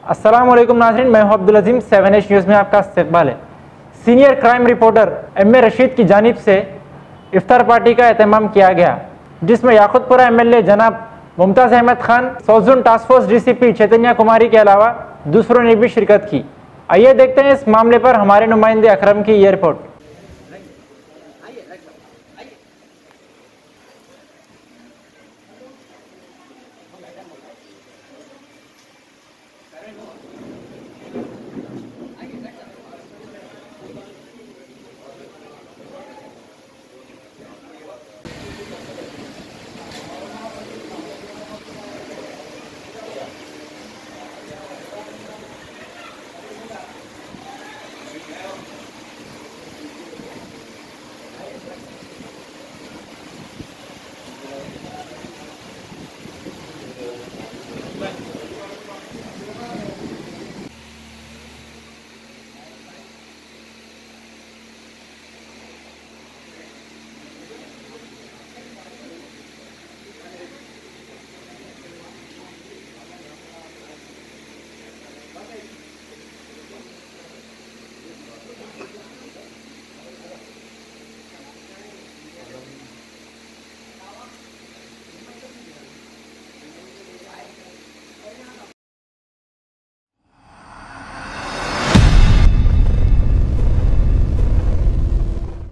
अस्सलाम वालेकुम नाज़रीन, मैं हूं अब्दुल अजीम। 7H न्यूज़ में आपका इस्तकबाल है। Senior crime reporter M A. Rashid की जानिब से इफ्तार पार्टी का एहतमाम किया गया, जिसमें याकुतपुरा एमएलए जनाब मुमताज़ अहमद खान, सौजून task force DCP Chaitanya Kumari के अलावा दूसरों ने भी शिरकत की। आइए देखते हैं इस मामले पर हमारे नुमाइंदे अकरम की ये रिपोर्ट।